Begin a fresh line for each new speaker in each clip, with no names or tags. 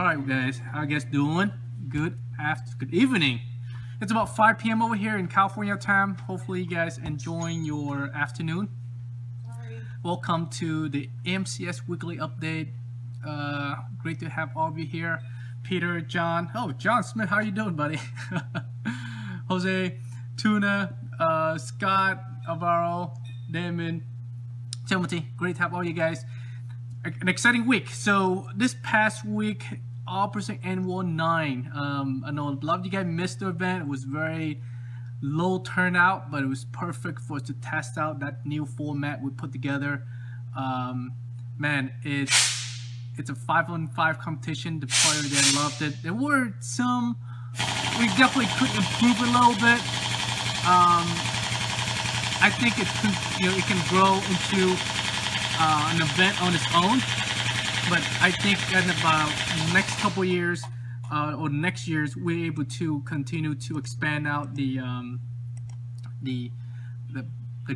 Alright guys, how you guys doing? Good evening. It's about 5 p.m. over here in California time. Hopefully you guys enjoying your afternoon.
Sorry.
Welcome to the MCS weekly update. Great to have all of you here. Peter, John. Oh, John Smith, how you doing, buddy? Jose, Tuna, Scott, Alvaro, Damon, Timothy. Great to have all you guys. An exciting week. So this past week, Opposite N19. I know a lot of you guys missed the event. It was very low turnout, but it was perfect for us to test out that new format we put together. Man, it's a 5-on-5 competition. The players there loved it. There were some we definitely could improve a little bit. I think it could, it can grow into an event on its own, but I think in about the next couple years or next years we're able to continue to expand out the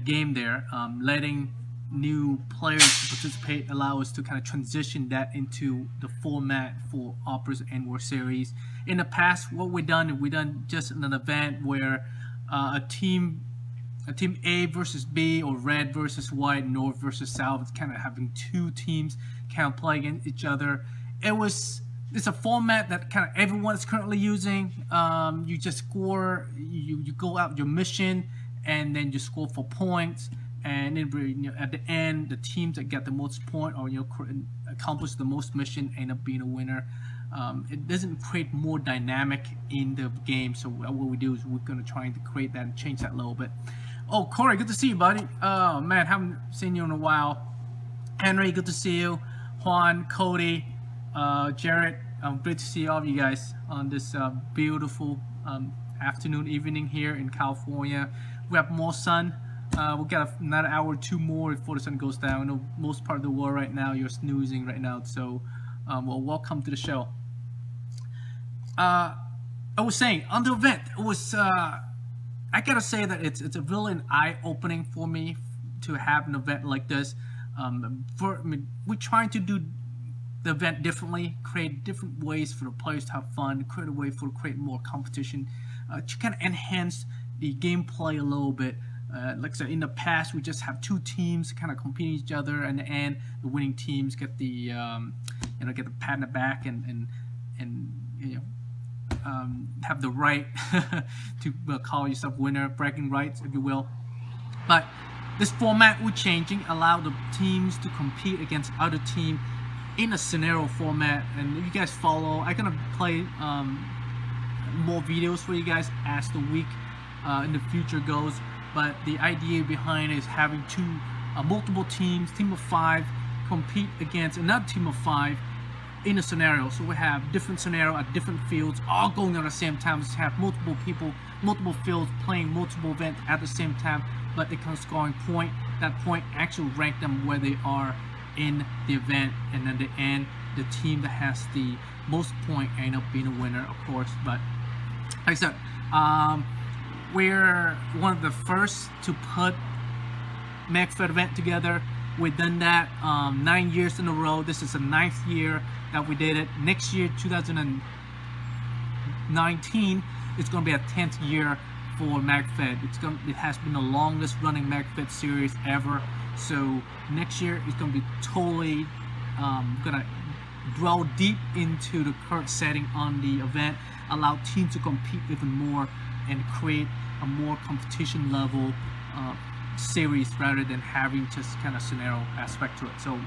game there, letting new players participate, allow us to kind of transition that into the format for Opera's and War Series. In the past, what we've done just an event where a team A versus B, or red versus white, north versus south. It's kind of having two teams kind of play against each other. It's a format that kind of everyone is currently using. You just score, you go out your mission, and then you score for points. And then at the end, the teams that get the most point or accomplish the most mission end up being a winner. It doesn't create more dynamic in the game. So what we do is we're gonna try to create that and change that a little bit. Oh, Corey, good to see you, buddy. Oh man, haven't seen you in a while. Henry, good to see you. Juan, Cody, Jarrett, great to see all of you guys on this beautiful afternoon, evening here in California. We have more sun. We've got another hour or two more before the sun goes down. I know most part of the world right now, you're snoozing right now. So, well, welcome to the show. I was saying, on the event, it was... I gotta say that it's a really an eye-opening for me to have an event like this. We're trying to do the event differently, create different ways for the players to have fun, create a way for create more competition, to kind of enhance the gameplay a little bit. Like I said, in the past, we just have two teams kind of competing each other, and the winning teams get the get the pat in the back and have the right to call yourself winner, bragging rights, if you will. But this format we're changing, allow the teams to compete against other team in a scenario format. And if you guys follow, I'm gonna play more videos for you guys as the week in the future goes. But the idea behind it is having multiple teams, team of 5, compete against another team of 5 in a scenario. So we have different scenario at different fields, all going on at the same time. Just have multiple people, multiple fields playing multiple events at the same time, but they can score a point. That point actually rank them where they are in the event, and then at the end, the team that has the most point end up being a winner, of course. But like I said, we're one of the first to put MagFed event together. We've done that 9 years in a row. This is the 9th year that we did it. Next year, 2019, it's going to be a 10th year for MagFed. It has been the longest running MagFed series ever. So next year, it's going to be totally going to dwell deep into the current setting on the event, allow teams to compete even more, and create a more competition level series rather than having just kind of scenario aspect to it. So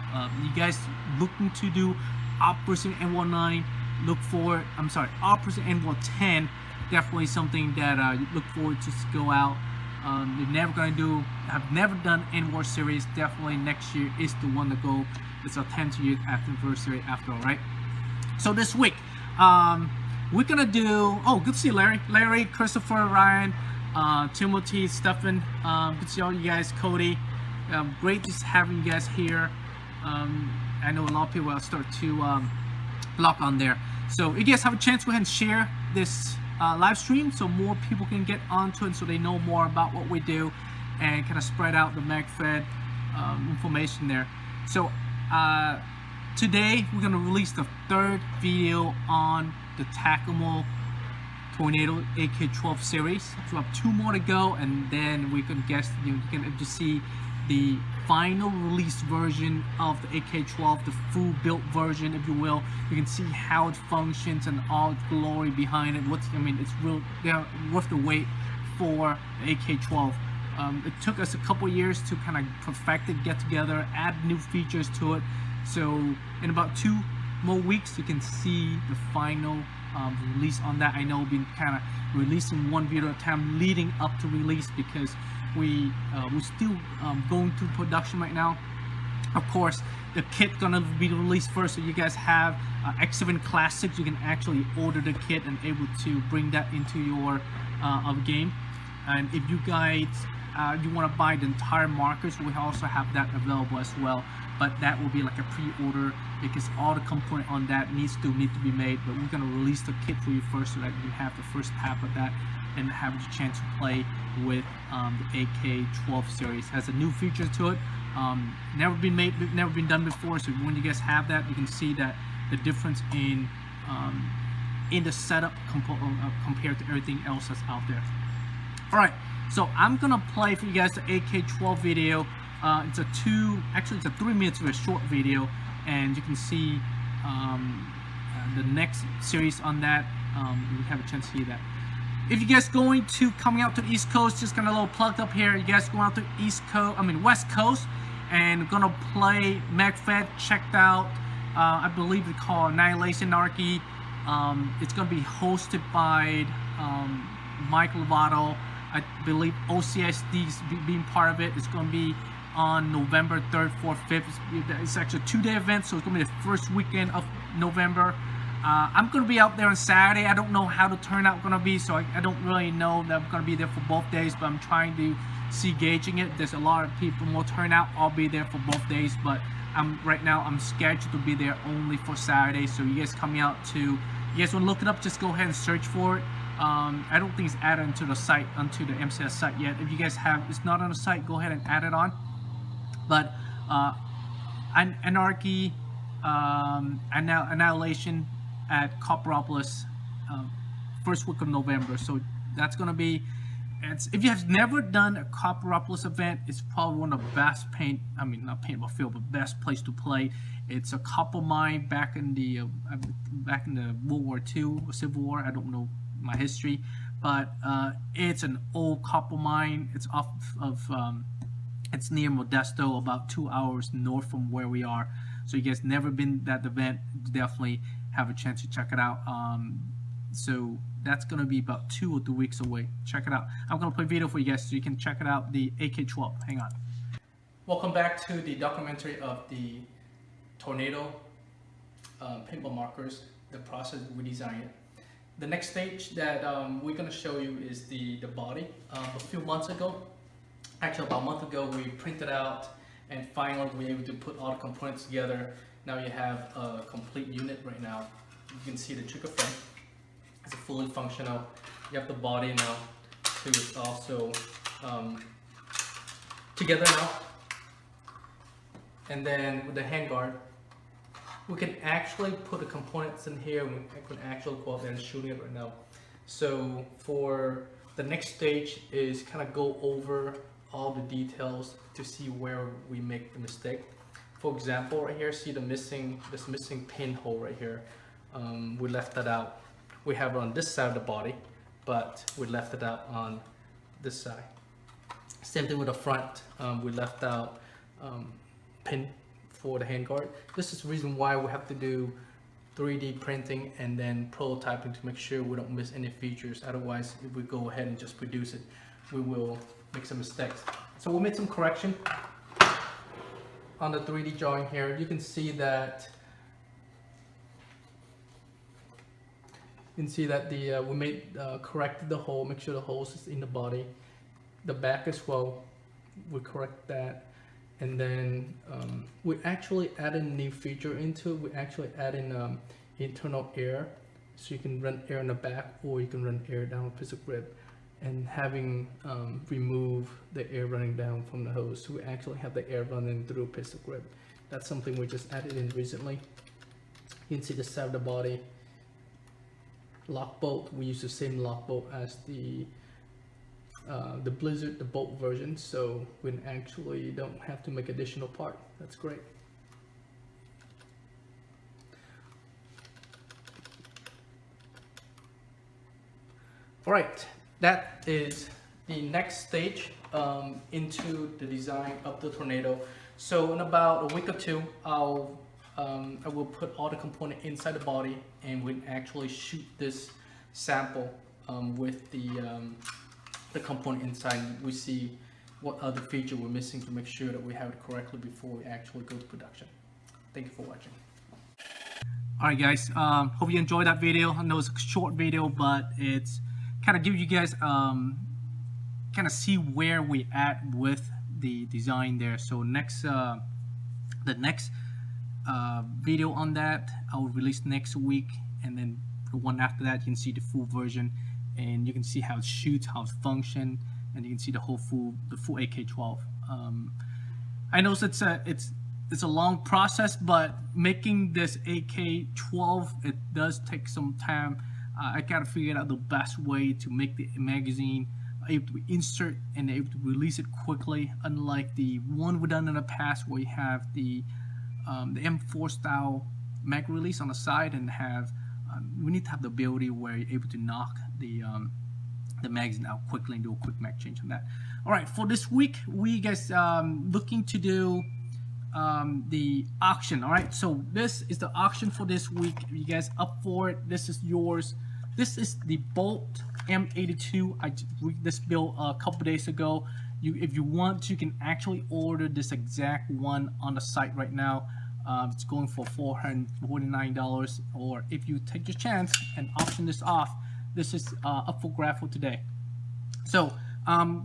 you guys looking to do Opposite N19, look forward. I'm sorry, Opposite N10, definitely something that you look forward to go out. You're never gonna do. Have never done N-War series. Definitely next year is the one to go. It's our 10th year anniversary after all, right? So this week, we're gonna do. Oh, good to see Larry, Christopher, Ryan, Timothy, Stefan. Good to see all you guys. Cody, great just having you guys here. I know a lot of people will start to lock on there. So if you guys have a chance, go ahead and share this live stream so more people can get onto it, so they know more about what we do and kind of spread out the MagFed information there. So today we're gonna release the third video on the Tacamo Tornado AK-12 series. So we have 2 more to go, and then we can guess, you can just see the final release version of the AK-12, the full built version, if you will. You can see how it functions and all its glory behind it. It's real, they're worth the wait for the AK-12. It took us a couple years to kind of perfect it, get together, add new features to it. So in about 2 more weeks, you can see the final release on that. I know we've been kind of releasing 1 video at a time leading up to release, because we're still going through production right now. Of course, the kit's gonna be released first, so you guys have X7 Classics. You can actually order the kit and able to bring that into your game. And if you guys you want to buy the entire markers, we also have that available as well, but that will be like a pre-order, because all the component on that still need to be made. But we're going to release the kit for you first, so that you have the first half of that and have the chance to play with the AK-12 series. It has a new feature to it, never been done before. So when you guys have that, you can see that the difference in the setup compared to everything else that's out there. All right, so I'm gonna play for you guys the AK-12 video. It's a 3 minutes of a short video, and you can see the next series on that. We have a chance to see that. If you guys coming out to the East Coast, just kind of a little plugged up here. You guys going out to the West Coast, and gonna play MagFed. Checked out, I believe it's called Annihilation Anarchy. It's gonna be hosted by Mike Lovato. I believe OCSD's being part of it. It's going to be on November 3rd, 4th, 5th. It's actually a 2-day event, so it's going to be the first weekend of November. I'm going to be out there on Saturday. I don't know how the turnout going to be, so I don't really know that I'm going to be there for both days, but I'm trying to gauging it. There's a lot of people, more turnout. I'll be there for both days, but right now I'm scheduled to be there only for Saturday. So you guys coming out you guys want to look it up, just go ahead and search for it. I don't think it's added onto the site, onto the MCS site yet. If you guys it's not on the site, go ahead and add it on. But Anarchy, Annihilation at Copperopolis, first week of November. So that's gonna be. If you have never done a Copperopolis event, it's probably one of the best best place to play. It's a copper mine back in the World War II or Civil War. I don't know my history, but it's an old copper mine. It's it's near Modesto, about 2 hours north from where we are. So you guys never been to that event, definitely have a chance to check it out. So that's gonna be about 2 or 3 weeks away. Check it out. I'm gonna play a video for you guys so you can check it out, the AK-12. Hang on. Welcome back to the documentary of the Tornado paintball markers, the process we designed it. The next stage that we're going to show you is the body. A few months ago, actually about a month ago, we printed out and finally we were able to put all the components together. Now you have a complete unit right now. You can see the trigger frame. It's fully functional. You have the body now, so it's also together now. And then with the handguard, we can actually put the components in here. We can actually go out there and shoot it right now. So for the next stage is kind of go over all the details to see where we make the mistake. For example, right here, see this missing pinhole right here. We left that out. We have it on this side of the body, but we left it out on this side. Same thing with the front. We left out pin for the handguard. This is the reason why we have to do 3D printing and then prototyping to make sure we don't miss any features. Otherwise, if we go ahead and just produce it, we will make some mistakes. So we made some correction on the 3D drawing here. You can see that we corrected the hole, make sure the hole is in the body. The back as well, we correct that. And then we actually added a new feature into it. We actually add in internal air, so you can run air in the back or you can run air down a piece of grip. And having remove the air running down from the hose, so we actually have the air running through a piece of grip. That's something we just added in recently. You can see the side of the body. Lock bolt, we use the same lock bolt as the Blizzard, the bolt version, so we actually don't have to make additional part. That's great. Alright, that is the next stage into the design of the Tornado. So in about a week or two, I will put all the component inside the body, and we'll actually shoot this sample with the component inside. We see what other feature we're missing to make sure that we have it correctly before we actually go to production. Thank you for watching. Alright guys, hope you enjoyed that video. I know it's a short video, but it's kind of give you guys kind of see where we at with the design there. So next the next video on that I will release next week, and then the one after that you can see the full version, and you can see how it shoots, how it functions, and you can see the full AK-12. I know it's a long process, but making this AK-12, it does take some time. I gotta figure out the best way to make the magazine able to insert and able to release it quickly, unlike the one we've done in the past where you have the M4 style mag release on the side, and have we need to have the ability where you're able to knock the magazine out quickly and do a quick mag change on that. All right, for this week we guys looking to do the auction. All right, so this is the auction for this week. If you guys up for it, this is yours. This is the Bolt M82. I read this bill a couple days ago. If you want, you can actually order this exact one on the site right now. It's going for $449, or if you take your chance and auction this off, this is up for grab for today. So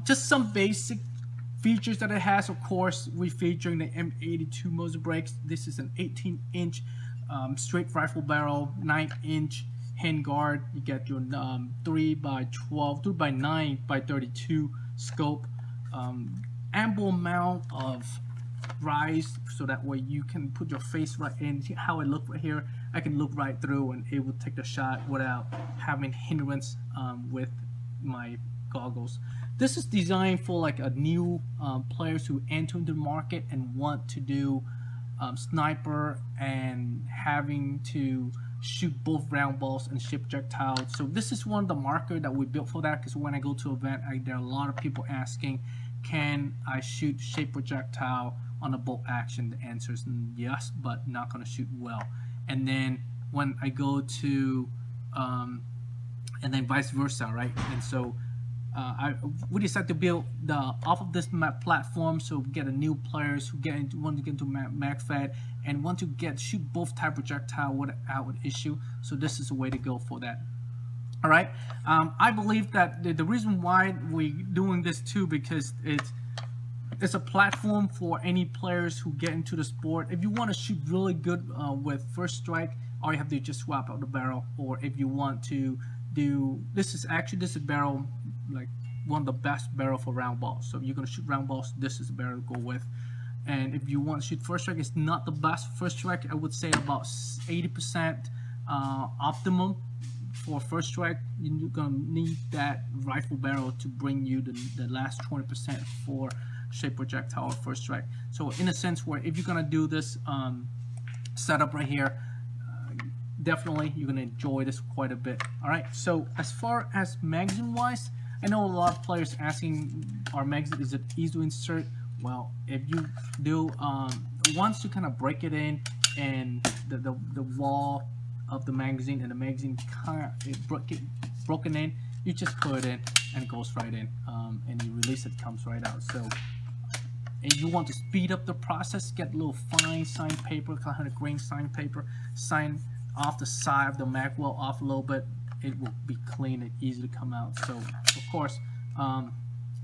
just some basic features that it has. Of course, we're featuring the M82 muzzle brakes. This is an 18-inch straight rifle barrel, 9-inch handguard. You get your 3x12, 3x9x32 scope, ample amount of rise, so that way you can put your face right in. See how I look right here? I can look right through and it will take the shot without having hindrance with my goggles. This is designed for like a new players who enter into the market and want to do sniper and having to shoot both round balls and ship projectiles. So this is one of the marker that we built for that, because when I go to an event, there are a lot of people asking, can I shoot shape projectile on a bolt action? The answer is yes, but not going to shoot well. And then when I go to and then vice versa, right? And so we decided to build off of this platform, so we get a new players who want to get into MagFed and want to shoot both type projectile without an issue. So this is a way to go for that. All right, I believe that the reason why we're doing this too, because it's a platform for any players who get into the sport. If you want to shoot really good with first strike, all you have to do is just swap out the barrel. Or if you want to do, this is a barrel, like one of the best barrel for round balls. So if you're gonna shoot round balls, this is the barrel to go with. And if you want to shoot first strike, it's not the best first strike. I would say about 80% optimum for first strike. You're gonna need that rifle barrel to bring you the last 20% for shape projectile or first strike. So in a sense, where if you're gonna do this setup right here, definitely you're gonna enjoy this quite a bit. All right, so as far as magazine wise, I know a lot of players asking, our magazine, is it easy to insert? Well, if you do, once you kind of break it in, and the wall of the magazine and the magazine kind of broken in, you just put it in and it goes right in, and you release it, comes right out. So if you want to speed up the process, get a little fine signed paper, 100 grain signed paper, sign off the side of the mag well off a little bit. It will be clean and easy to come out. So of course,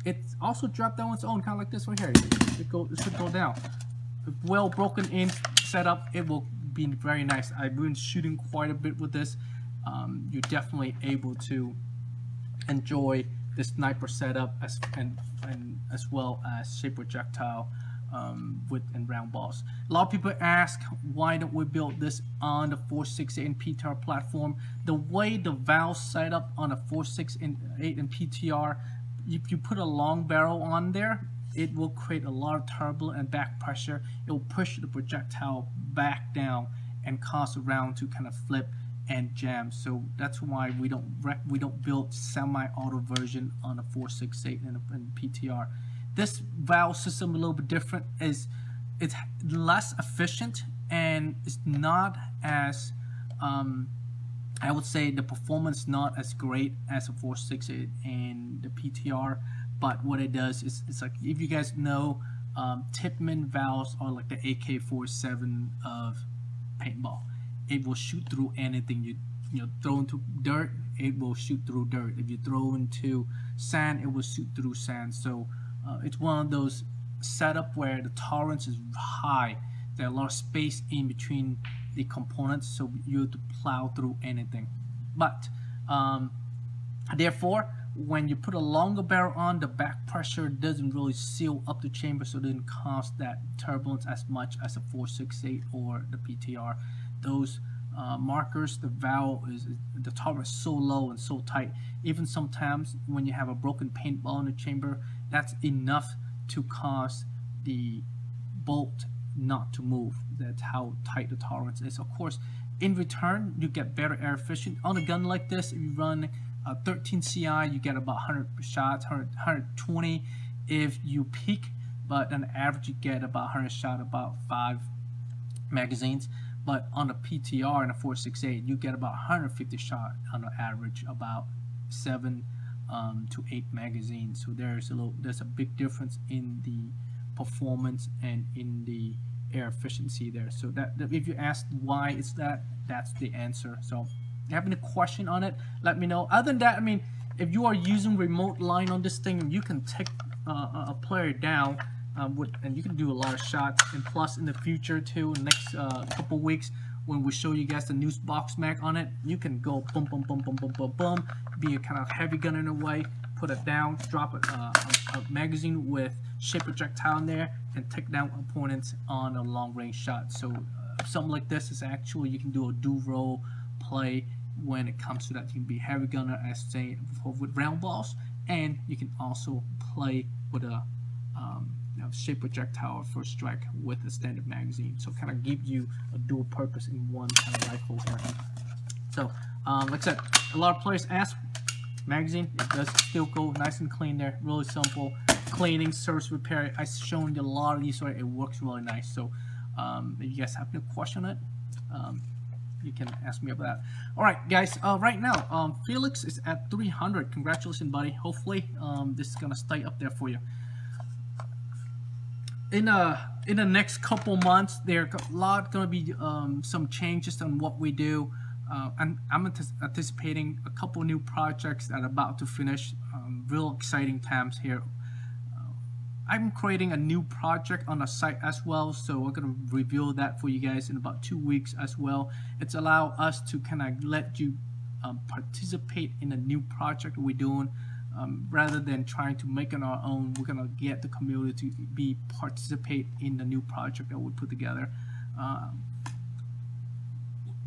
it's also dropped down on its own, kind of like this right here. It should go down. Well broken in setup, it will be very nice. I've been shooting quite a bit with this. You're definitely able to enjoy the sniper setup as well as shape projectile width and round balls. A lot of people ask, why don't we build this on the 468 and PTR platform? The way the valve set up on a 468 and PTR, if you put a long barrel on there, it will create a lot of turbulence and back pressure. It will push the projectile back down and cause the round to kind of flip and jam. So that's why we don't build semi-auto version on a 468 and PTR. This valve system a little bit different. It's less efficient and it's not as I would say the performance not as great as a 468 and the PTR. But what it does is, it's like, if you guys know, Tipman valves are like the AK-47 of paintball. It will shoot through anything you throw into dirt. It will shoot through dirt. If you throw into sand, it will shoot through sand. So it's one of those setup where the tolerance is high. There's a lot of space in between the components, so you have to plow through anything. But therefore, when you put a longer barrel on, the back pressure doesn't really seal up the chamber, so it doesn't cause that turbulence as much as a 468 or the PTR. Those markers, the valve the tolerance is so low and so tight. Even sometimes when you have a broken paintball in the chamber, that's enough to cause the bolt not to move. That's how tight the tolerance is. Of course, in return, you get better air efficient. On a gun like this, if you run 13 CI, you get about 100 shots, 120 if you peak, but on average you get about 100 shots, about 5 magazines. But on the PTR and a 468, you get about 150 shots on the average, about 7 to 8 magazines. So there's a big difference in the performance and in the air efficiency there. So that if you ask why it's that's the answer. So if you have any question on it, let me know. Other than that, I mean, if you are using remote line on this thing, you can take a player down and you can do a lot of shots. And plus, in the future too, in the next couple weeks, when we show you guys the new box mag on it, you can go boom, boom, boom, boom, boom, boom, boom, be a kind of heavy gun in a way, put it down, drop a magazine with shape projectile in there, and take down opponents on a long range shot. So something like this is actually, you can do a dual role play when it comes to that. You can be heavy gunner, as say before, with round balls, and you can also play with a shape projectile or first strike with a standard magazine. So kind of give you a dual purpose in one kind of rifle here. So like I said, a lot of players ask, magazine, it does still go nice and clean there, really simple. Cleaning, service repair, I've shown you a lot of these, so it works really nice. So if you guys have no question on it, you can ask me about that. All right, guys. Right now, Felix is at 300. Congratulations, buddy. Hopefully, this is gonna stay up there for you. In the next couple months, there are gonna be some changes on what we do. And I'm anticipating a couple new projects that are about to finish. Real exciting times here. I'm creating a new project on the site as well, so we're going to reveal that for you guys in about 2 weeks as well. It's allow us to kind of let you participate in a new project we're doing, rather than trying to make it on our own. We're going to get the community to participate in the new project that we put together.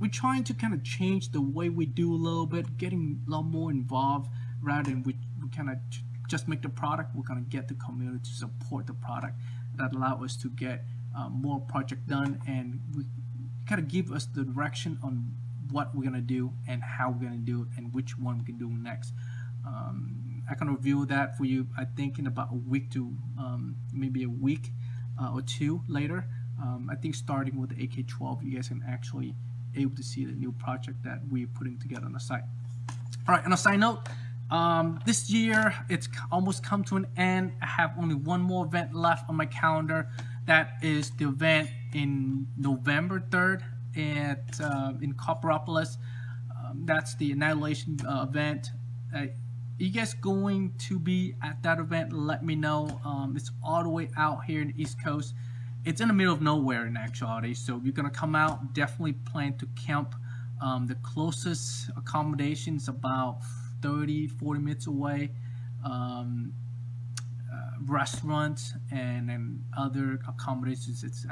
We're trying to kind of change the way we do a little bit, getting a lot more involved, rather than we kind of just make the product. We're going to get the community to support the product. That allow us to get more project done, and we kind of give us the direction on what we're going to do and how we're going to do it and which one we can do next. I can review that for you, I think, in about a week to maybe a week or two later. I think starting with the AK-12, you guys can actually able to see the new project that we're putting together on the site. All right, on a side note, this year it's almost come to an end. I have only one more event left on my calendar. That is the event in November 3rd in Copperopolis. That's the Annihilation event. You guys going to be at that event? Let me know. It's all the way out here in the East Coast. It's in the middle of nowhere in actuality, so if you're gonna come out, definitely plan to camp. The closest accommodations about 30-40 minutes away. restaurants and other accommodations, it's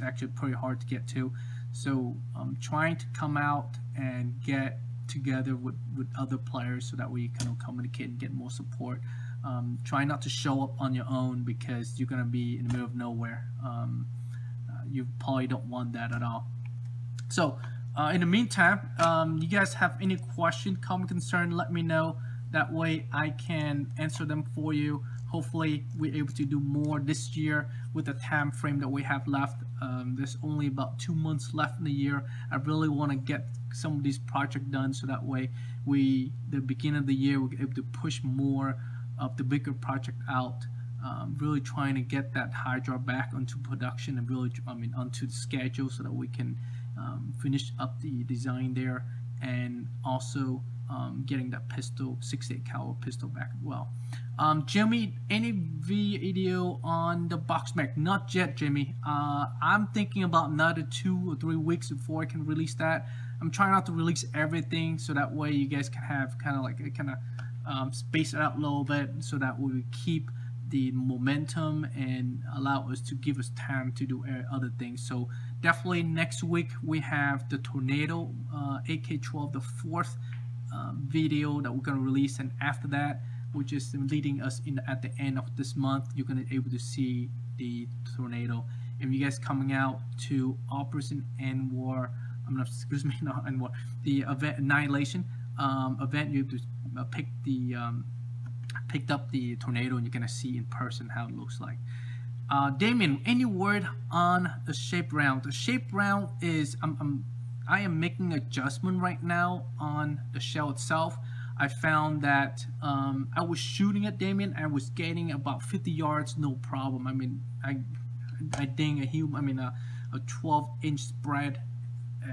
actually pretty hard to get to. So trying to come out and get together with other players so that we can communicate and get more support. Try not to show up on your own because you're gonna be in the middle of nowhere. You probably don't want that at all. So in the meantime, you guys have any question, comment, concern, let me know. That way I can answer them for you. Hopefully we're able to do more this year with the time frame that we have left. There's only about 2 months left in the year. I really want to get some of these projects done so that way the beginning of the year we're able to push more of the bigger project out. Really trying to get that Hydra back onto production and really onto the schedule so that we can finish up the design there, and also getting that pistol 68 caliber pistol back as well. Jimmy, any video on the box mag? Not yet, Jimmy. I'm thinking about another 2 or 3 weeks before I can release that. I'm trying not to release everything so that way you guys can have space it out a little bit so that we keep the momentum and allow us to give us time to do other things. So definitely next week we have the Tornado AK-12, the 4th video that we're going to release, and after that, which is leading us in at the end of this month, you're going to be able to see the Tornado. If you guys coming out to Operation Anwar, the event Annihilation event, you have to picked up the Tornado, and you're gonna see in person how it looks like. Damien, any word on the shape round? The shape round is I am making an adjustment right now on the shell itself. I found that I was shooting at Damien, I was getting about 50 yards, no problem. I ding a 12-inch spread,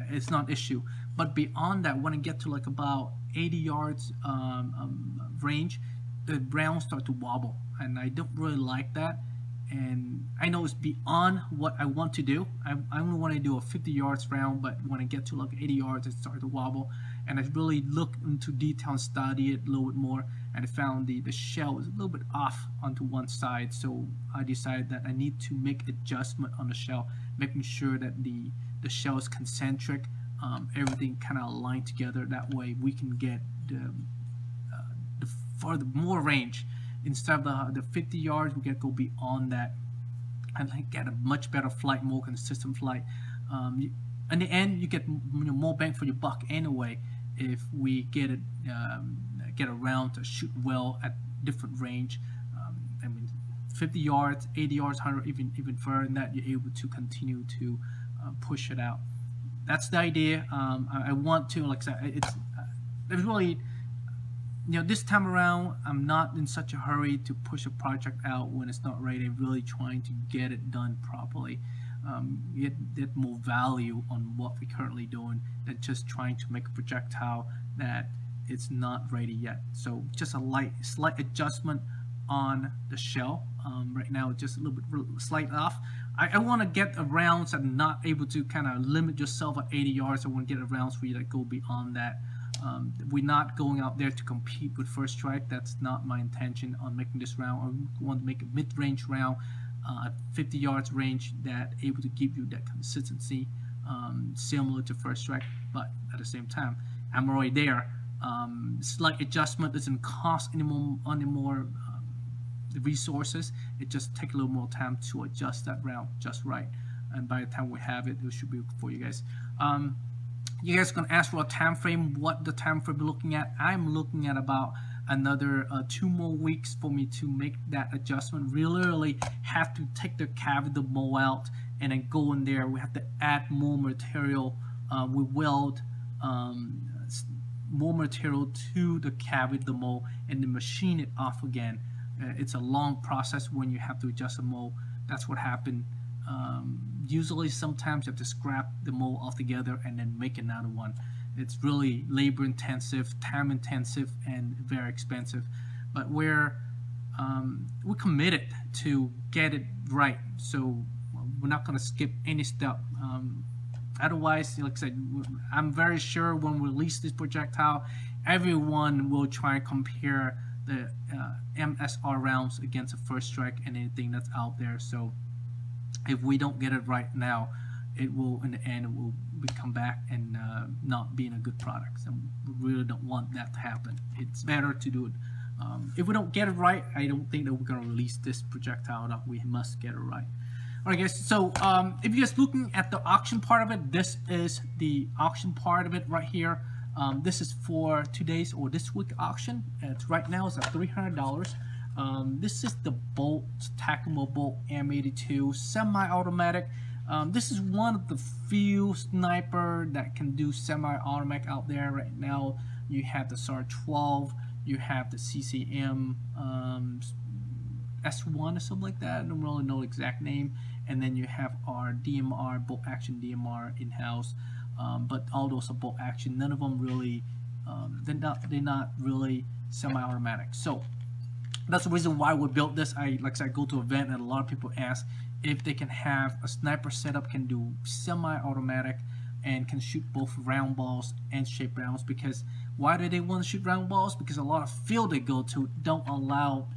it's not an issue. But beyond that, when I get to like about 80 yards range, the rounds start to wobble, and I don't really like that. And I know it's beyond what I want to do. I only want to do a 50 yards round, but when I get to like 80 yards, it started to wobble. And I really looked into detail and studied it a little bit more, and I found the shell is a little bit off onto one side. So I decided that I need to make adjustment on the shell, making sure that the shell is concentric, everything kind of aligned together. That way we can get the farther more range. Instead of the 50 yards, we get to go beyond that and like get a much better flight, more consistent flight. In the end, you get more bang for your buck anyway if we get around to shoot well at different range. 50 yards, 80 yards, 100, even further than that, you're able to continue to push it out. That's the idea. I want to, like I said, it's really, this time around, I'm not in such a hurry to push a project out when it's not ready. I'm really trying to get it done properly, get more value on what we're currently doing than just trying to make a projectile that it's not ready yet. So just a slight adjustment on the shell. Right now, just a little bit slight off. I want to get rounds that are not able to kind of limit yourself at 80 yards. I want to get rounds for you that go beyond that. We're not going out there to compete with First Strike. That's not my intention on making this round. I want to make a mid-range round at 50 yards range that able to give you that consistency similar to First Strike, but at the same time, I'm already there. Slight adjustment doesn't cost any more resources. It just takes a little more time to adjust that round just right, and by the time we have it, it should be for you guys. You guys can ask for a time frame. What the time frame we're looking at? I'm looking at about another 2 more weeks for me to make that adjustment. We literally have to take the cavity, the mold out, and then go in there. We have to add more material. We weld more material to the cavity, the mold, and then machine it off again. It's a long process when you have to adjust a mold. That's what happened. Usually sometimes you have to scrap the mold altogether and then make another one. It's really labor intensive, time intensive, and very expensive, but we're committed to get it right, so we're not going to skip any step. Otherwise, like I said, I'm very sure when we release this projectile, everyone will try and compare the MSR rounds against a first strike and anything that's out there. So if we don't get it right now, it will in the end it will come back and not being a good product. So we really don't want that to happen. It's better to do it. If we don't get it right, I don't think that we're going to release this projectile. That we must get it right. Alright guys, so if you're just looking at the auction part of it, this is the auction part of it right here. This is for today's or this week auction. Right now it's at $300. This is the Bolt Tacamo Bolt M82 semi-automatic. This is one of the few sniper that can do semi-automatic out there right now. You have the SAR-12, you have the CCM S1 or something like that. I don't really know the exact name. And then you have our DMR, bolt action DMR in-house. But all those are bolt action. None of them really, they're not really semi-automatic. So that's the reason why we built this. Like I said, I go to an event and a lot of people ask if they can have a sniper setup, can do semi-automatic and can shoot both round balls and shape rounds. Because why do they want to shoot round balls? Because a lot of field they go to don't allow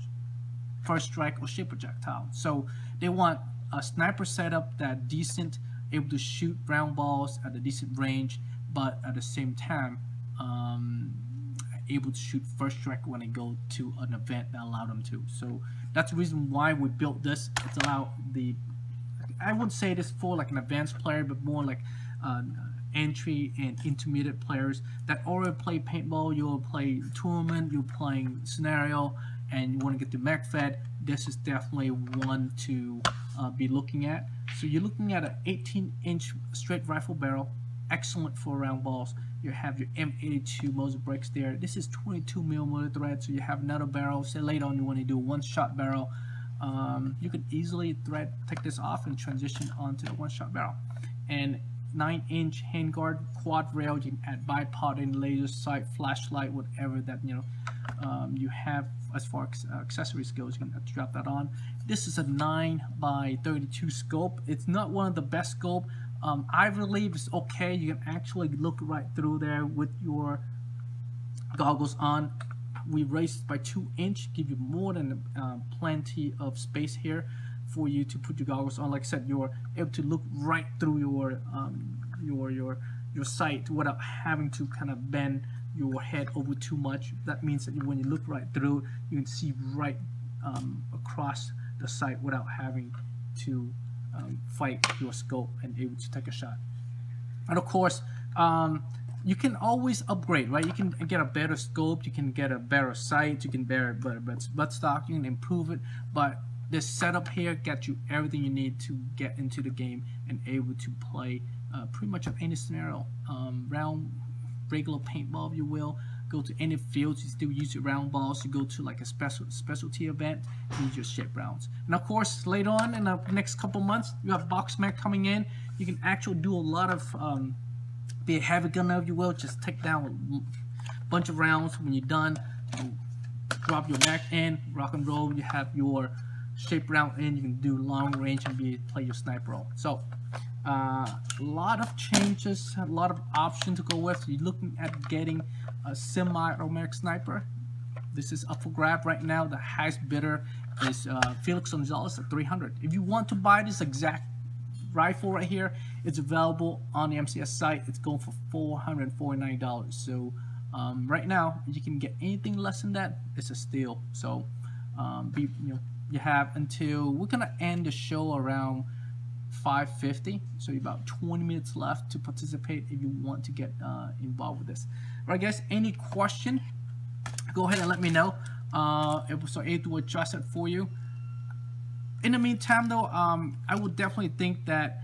first strike or shape projectile. So they want a sniper setup that decent, able to shoot round balls at a decent range, but at the same time able to shoot first strike when they go to an event that allow them to. So that's the reason why we built this. It's allowed the, I wouldn't say this for like an advanced player, but more like entry and intermediate players that already play paintball. You'll play tournament, you're playing scenario, and you want to get to MCS. This is definitely one to be looking at. So you're looking at an 18-inch straight rifle barrel, excellent for round balls. You have your M82 muzzle brakes there. This is 22mm thread, so you have another barrel. Say later on you want to do a one-shot barrel, you could easily take this off and transition onto the one-shot barrel. And 9-inch handguard quad rail. You can add bipod in, laser sight, flashlight, whatever that you have as far as accessories goes. You can drop that on. This is a 9x32 scope. It's not one of the best scope. I believe it's okay. You can actually look right through there with your goggles on. We raised by 2 inch, give you more than plenty of space here for you to put your goggles on. Like I said, you're able to look right through your sight without having to kind of bend your head over too much. That means that when you look right through, you can see right across the sight without having to fight your scope and able to take a shot. And of course, you can always upgrade, right? You can get a better scope, you can get a better sight, you can better buttstock, you can improve it. But this setup here gets you everything you need to get into the game and able to play pretty much of any scenario. Round regular paintball, if you will. Go to any fields, you still use your round balls. You go to like a specialty event, use your shape rounds. And of course, later on in the next couple months, you have box mag coming in. You can actually do a lot of be a heavy gunner, if you will. Just take down a bunch of rounds. When you're done, you drop your mag in, rock and roll. You have your shape round in. You can do long range and play your sniper role. So a lot of changes, a lot of options to go with. You're looking at getting a semi-automatic sniper. This is up for grab right now. The highest bidder is Felix Gonzalez at $300. If you want to buy this exact rifle right here, it's available on the MCS site. It's going for $449. So right now, you can get anything less than that. It's a steal. So you have until we're gonna end the show around 5:50, so about 20 minutes left to participate if you want to get involved with this. Alright guys, any question, go ahead and let me know. It was so able to adjust it for you. In the meantime though, I would definitely think that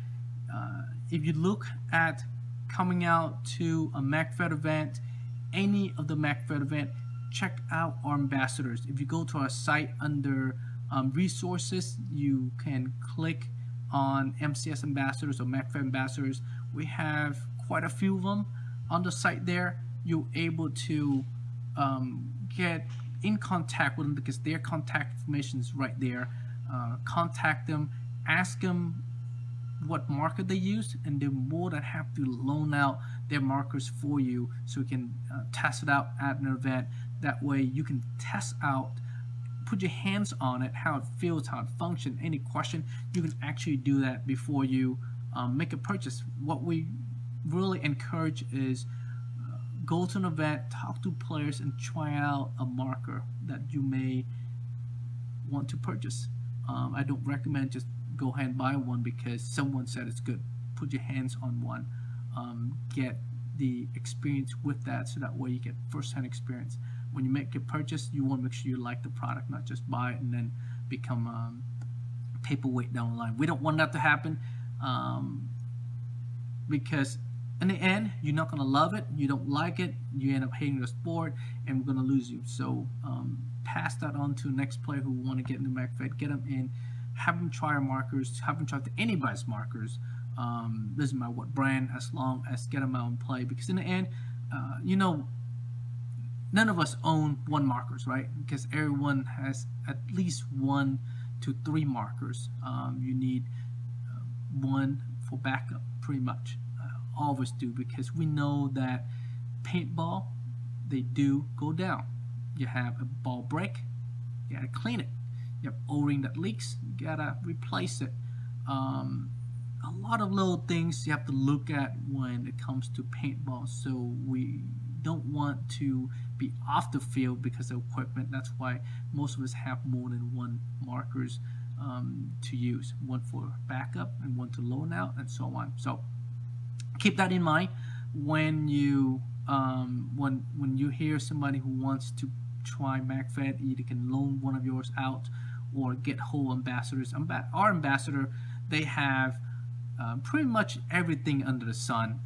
if you look at coming out to a MCS event, any of the MCS event, check out our ambassadors. If you go to our site under resources, you can click on MCS ambassadors or MCS ambassadors. We have quite a few of them on the site there. You're able to get in contact with them because their contact information is right there. Contact them, ask them what marker they use, and they're more than happy to loan out their markers for you so you can test it out at an event That way you can test out, put your hands on it, how it feels, how it functions. Any question, you can actually do that before you make a purchase. What we really encourage is go to an event, talk to players, and try out a marker that you may want to purchase. I don't recommend just go ahead and buy one because someone said it's good. Put your hands on one. Get the experience with that, so that way you get first-hand experience. When you make a purchase, you want to make sure you like the product, not just buy it and then become paperweight down the line. We don't want that to happen, because in the end, you're not going to love it, you don't like it, you end up hating the sport, and we're going to lose you. So pass that on to the next player who want to get into McFed. Get them in, have them try our markers, have them try anybody's markers. Doesn't matter what brand, as long as get them out and play. Because in the end, none of us own one markers, right? Because everyone has at least 1 to 3 markers. You need one for backup, pretty much. All of us do, because we know that paintball, they do go down. You have a ball break, you gotta clean it. You have O-ring that leaks, you gotta replace it. A lot of little things you have to look at when it comes to paintball, so we don't want to be off the field because of equipment. That's why most of us have more than 1 markers to use, 1 for backup and 1 to loan out, and so on. So keep that in mind when you when you hear somebody who wants to try McFed. Either can loan one of yours out or get whole ambassadors. Our ambassador, they have pretty much everything under the sun.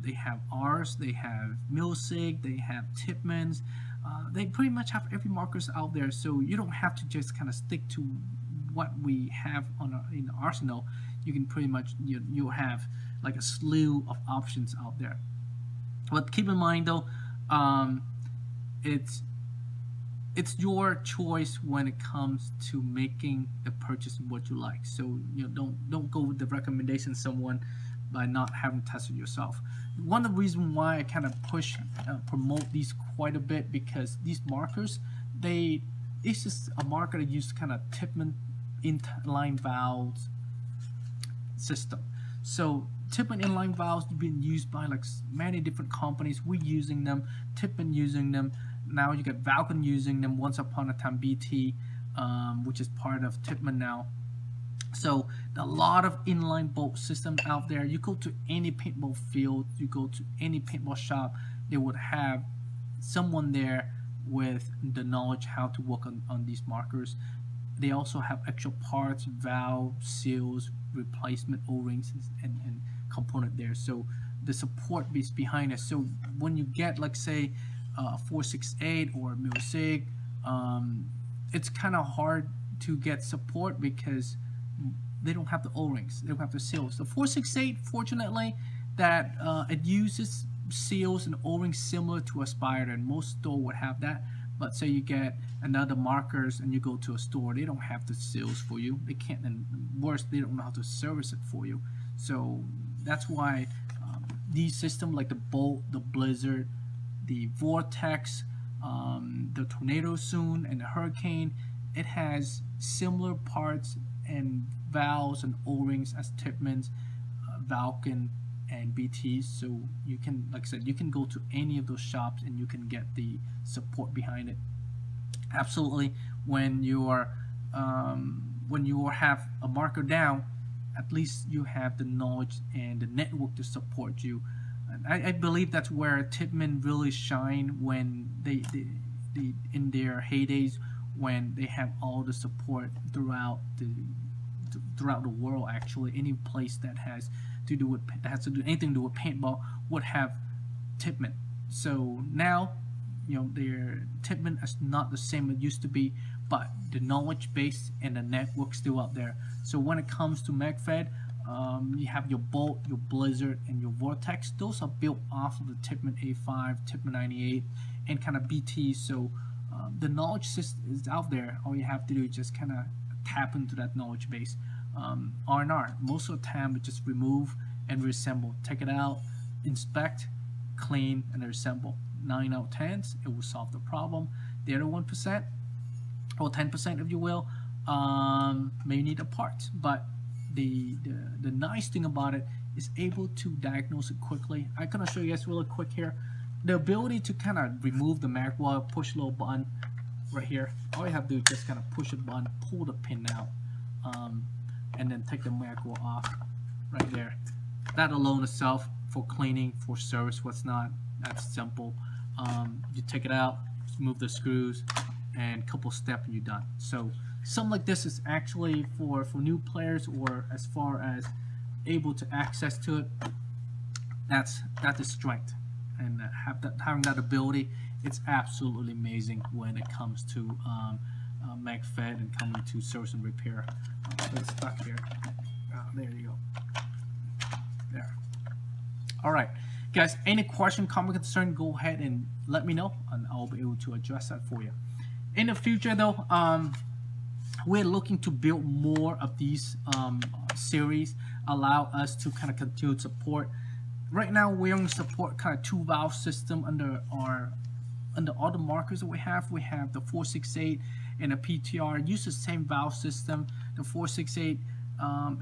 They have ours, they have Milsig, they have Tipman's. They pretty much have every markers out there, so you don't have to just kind of stick to what we have in the arsenal. You can pretty much you'll have like a slew of options out there. But keep in mind though, it's your choice when it comes to making a purchase of what you like. So don't go with the recommendation of someone by not having tested yourself. One of the reasons why I kind of promote these quite a bit, because these markers, it's just a marker that uses kind of Tipman inline valves system. So Tipman inline valves have been used by like many different companies. We're using them, Tipman using them. Now you got Valken using them. Once upon a time, BT, which is part of Tipman now. So a lot of inline bolt systems out there. You go to any paintball field, you go to any paintball shop, they would have someone there with the knowledge how to work on these markers. They also have extra parts, valves, seals, replacement O-rings, and component there. So the support is behind it. So when you get, like, say, 468 or Milsig, it's kind of hard to get support because they don't have the O-rings, they don't have the seals. The 468, fortunately, that it uses seals and O-rings similar to a Spider, and most store would have that. But say you get another markers and you go to a store, they don't have the seals for you. They can't, and worse, they don't know how to service it for you. So that's why these systems like the Bolt, the Blizzard, the Vortex, the Tornado Soon, and the Hurricane, it has similar parts and valves and O-rings as Tipman's, Valken, and BT. So you can, like I said, you can go to any of those shops and you can get the support behind it. Absolutely, when you have a marker down, at least you have the knowledge and the network to support you. I believe that's where Tipman really shine when they in their heydays, when they have all the support throughout the world. Actually, any place that has to do anything to do with paintball would have Tipman. So now, their Tipman is not the same it used to be, but the knowledge base and the network still out there. So when it comes to McFed, you have your Bolt, your Blizzard, and your Vortex. Those are built off of the Tipman A5, Tipman 98, and kind of BT. So the knowledge system is out there. All you have to do is just kind of tap into that knowledge base. R&R, most of the time we just remove and reassemble. Take it out, inspect, clean, and reassemble. 9 out of 10, it will solve the problem. the other 1% or 10%, if you will, may need a part. But the nice thing about it is able to diagnose it quickly. I'm gonna show you guys really quick here. The ability to kind of remove the mag wire, push a little button right here. All you have to do is just kind of push a button, pull the pin out, and then take the mag wire off right there. That alone itself, for cleaning, for service, what's not, that's simple. You take it out, move the screws, and a couple steps and you're done. So something like this is actually for new players, or as far as able to access to it, that's the strength. And having that ability, it's absolutely amazing when it comes to mag fed and coming to service and repair. It's stuck here. There you go. There. All right, guys. Any question, comment, concern, go ahead and let me know, and I'll be able to address that for you. In the future, though, we're looking to build more of these series, allow us to kind of continue to support. Right now, we're going to support kind of 2 valve system under all the markers that we have. We have the 468 and a PTR. Use the same valve system. The 468,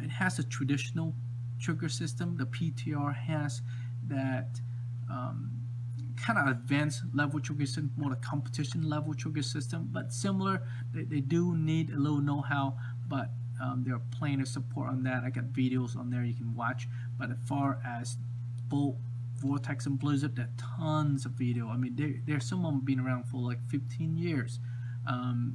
it has a traditional trigger system. The PTR has that kind of advanced level trigger system, more the competition level trigger system, but similar. They do need a little know-how, but they're plenty of support on that. I got videos on there you can watch. But as far as both Vortex and Blizzard, there are tons of video. I mean, there's some of them been around for like 15 years,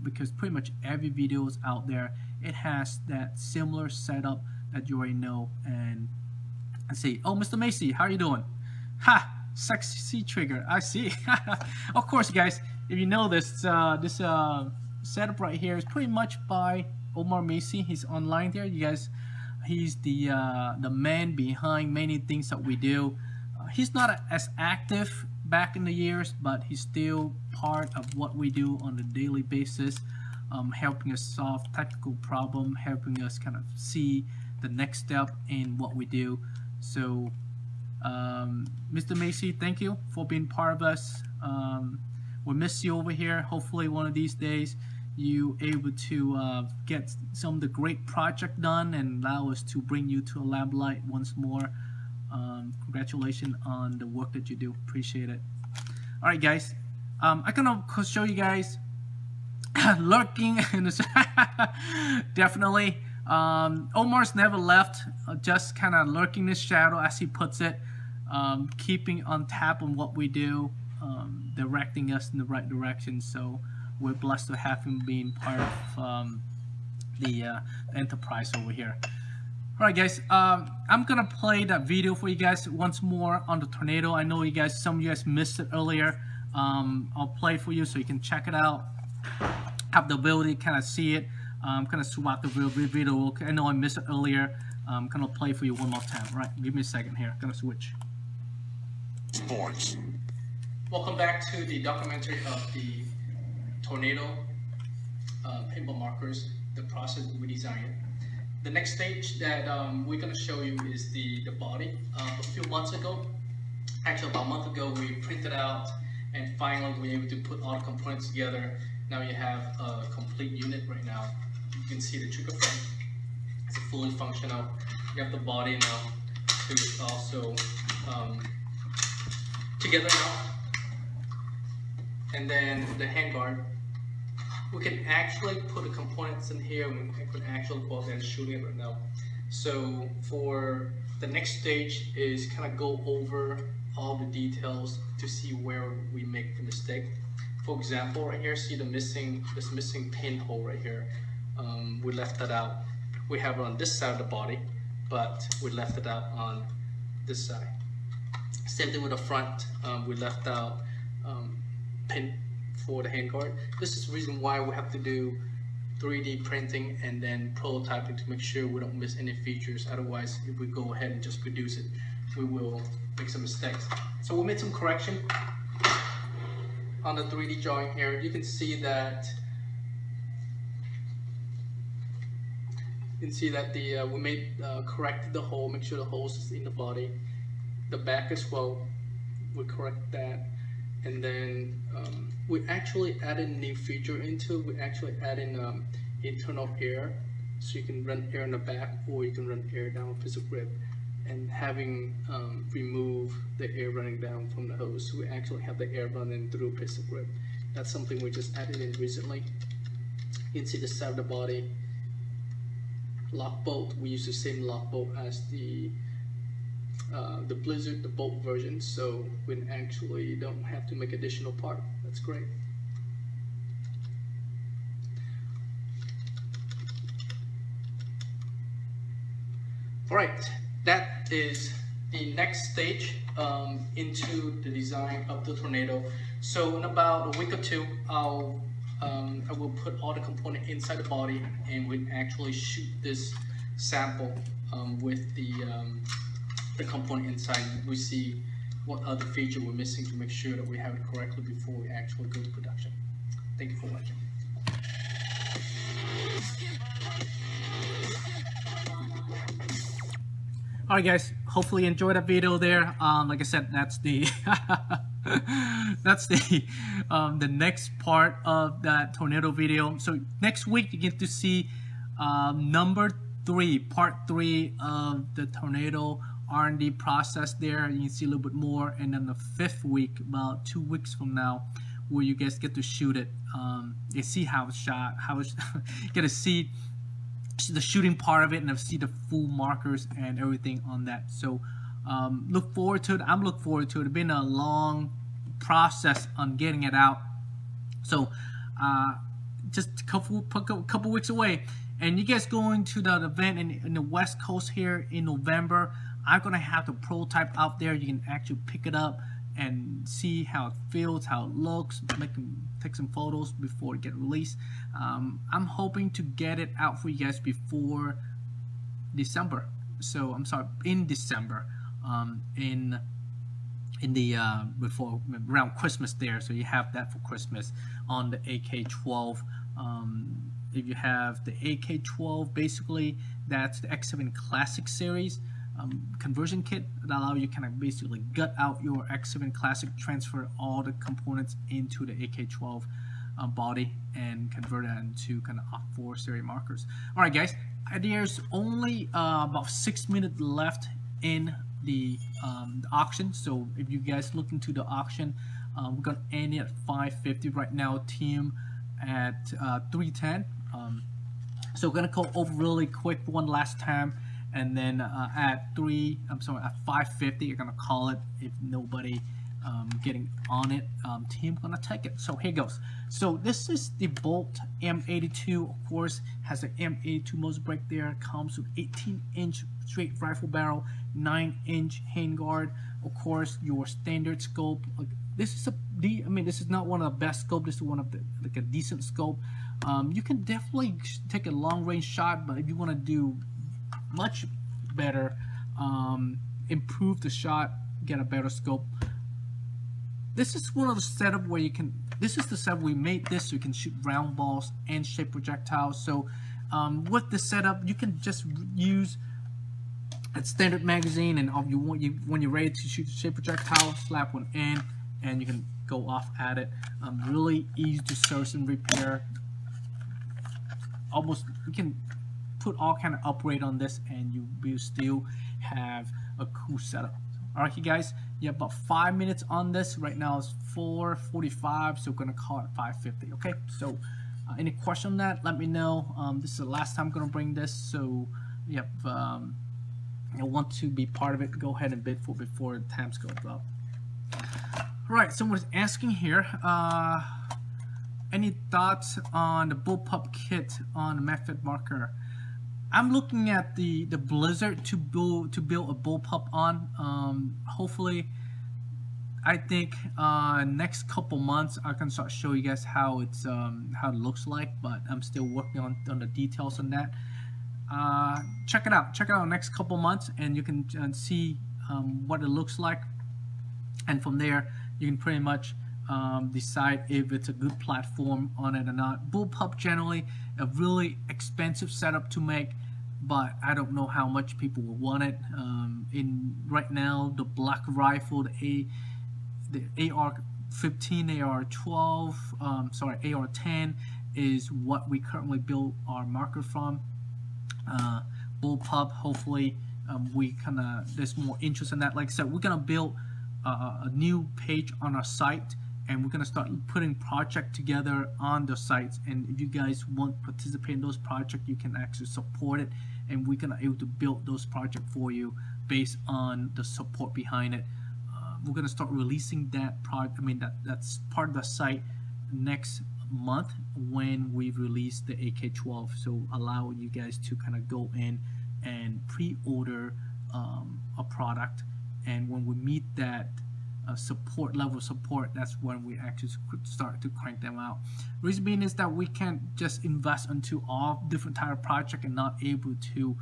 because pretty much every video is out there. It has that similar setup that you already know. And I see, oh, Mr. Macy, how are you doing? Ha, sexy trigger, I see. Of course, guys, if you know this, setup right here is pretty much by Omar Macy. He's online there, you guys. He's the man behind many things that we do. He's not as active back in the years, but he's still part of what we do on a daily basis, helping us solve technical problem, helping us kind of see the next step in what we do. So Mr. Macy, thank you for being part of us. We'll miss you over here. Hopefully one of these days you able to get some of the great project done and allow us to bring you to a lab light once more. Congratulations on the work that you do. Appreciate it. All right, guys. I'm gonna show you guys lurking in this. Definitely. Omar's never left, just kind of lurking this shadow, as he puts it, keeping on tap on what we do, directing us in the right direction. So we're blessed to have him being part of the enterprise over here. Alright, guys, I'm gonna play that video for you guys once more on the tornado. I know some of you guys missed it earlier. I'll play it for you so you can check it out, have the ability to kind of see it. I'm gonna swap the video. I know I missed it earlier. I'm gonna play for you one more time. Right, give me a second here. I'm gonna switch. Sports. Welcome back to the documentary of the tornado pinball markers, the process we designed. The next stage that we're gonna show you is the body. A few months ago, actually about a month ago, we printed out and finally we were able to put all the components together. Now you have a complete unit right now. You can see the trigger frame. It's fully functional. You have the body now, so it's also together now. And then the handguard. We can actually put the components in here. We can actually go out there and shoot it right now. So for the next stage is kind of go over all the details to see where we make the mistake. For example, right here, see this missing pinhole right here. We left that out. We have it on this side of the body, but we left it out on this side. Same thing with the front. We left out pin for the handguard. This is the reason why we have to do 3D printing and then prototyping to make sure we don't miss any features. Otherwise, if we go ahead and just produce it, we will make some mistakes. So we made some correction on the 3D drawing here. You can see that we made corrected the hole, make sure the hole is in the body. The back as well, we correct that. And then we actually added a new feature into it. We actually added internal air, so you can run air in the back or you can run air down a piece of grip, and having remove the air running down from the hose, so we actually have the air running through a piece of grip. That's something we just added in recently. You can see the side of the body lock bolt. We use the same lock bolt as the Blizzard, the bolt version, so we actually don't have to make additional part. That's great. Alright, that is the next stage into the design of the Tornado. So in about a week or two, I will put all the components inside the body, and we actually shoot this sample with the component inside. We see what other feature we're missing to make sure that we have it correctly before we actually go to production. Thank you for watching. Alright guys, hopefully you enjoyed that video there. Like I said, that's the that's the next part of that Tornado video. So next week you get to see number 3, part 3 of the Tornado R&D process there. You can see a little bit more, and then the 5th week, about 2 weeks from now, where you guys get to shoot it. You see how it's shot, how it's get to see the shooting part of it, and see the full markers and everything on that. So look forward to it. I'm looking forward to it. It's been a long process on getting it out, so just a couple weeks away, and you guys going to the event in the West Coast here in November. I'm gonna have the prototype out there. You can actually pick it up and see how it feels, how it looks, take some photos before it get released. I'm hoping to get it out for you guys before December. So I'm sorry, in December, in the before around Christmas there. So you have that for Christmas on the AK-12. If you have the AK-12, basically that's the X7 Classic series. Conversion kit that allow you kind of basically gut out your X7 Classic, transfer all the components into the AK-12 body, and convert that into kind of OC4 series markers. All right, guys, there's only about 6 minutes left in the auction. So if you guys look into the auction, we're gonna end it at 550 right now. Team at 310. So we're gonna go over really quick one last time. And then at 550, you're gonna call it if nobody getting on it. Team gonna take it. So here goes. So this is the Bolt M82. Of course, has an M82 muzzle brake there. Comes with 18-inch straight rifle barrel, 9-inch handguard. Of course, your standard scope. This is this is not one of the best scope. This is one of the a decent scope. You can definitely take a long range shot, but if you want to do much better, improve the shot, get a better scope, this is one of the setup where you can, this is the setup we made this so you can shoot round balls and shape projectiles. So with the setup, you can just use a standard magazine, and when you're ready to shoot the shape projectile, slap one in and you can go off at it. Really easy to service and repair. Almost, you can put all kind of upgrade on this and you will still have a cool setup. All right, you guys, you have about 5 minutes on this. Right now it's 4:45, so we're gonna call it 5:50. Okay, so any question on that, let me know. This is the last time I'm gonna bring this, so yep, you want to be part of it, go ahead and bid for before the times go up. All right, someone's asking here, any thoughts on the bullpup kit on the method marker? I'm looking at the Blizzard to build a bullpup on. Hopefully, I think next couple months I can start show you guys how it's how it looks like. But I'm still working on the details on that. Check it out. Check it out next couple months, and you can see what it looks like. And from there, you can pretty much decide if it's a good platform on it or not. Bullpup generally a really expensive setup to make, but I don't know how much people will want it. In right now, the black rifle, the AR 15 AR12, AR10 is what we currently build our marker from. Bullpup, hopefully there's more interest in that. Like I said, we're gonna build a new page on our site, and we're gonna start putting projects together on the sites. And if you guys want to participate in those projects, you can actually support it, and we're gonna able to build those projects for you based on the support behind it. We're gonna start releasing that project. That's part of the site next month when we release the AK-12. So allow you guys to kind of go in and pre-order a product, and when we meet that level of support, that's when we actually could start to crank them out. Reason being is that we can't just invest into all different type of project and not able to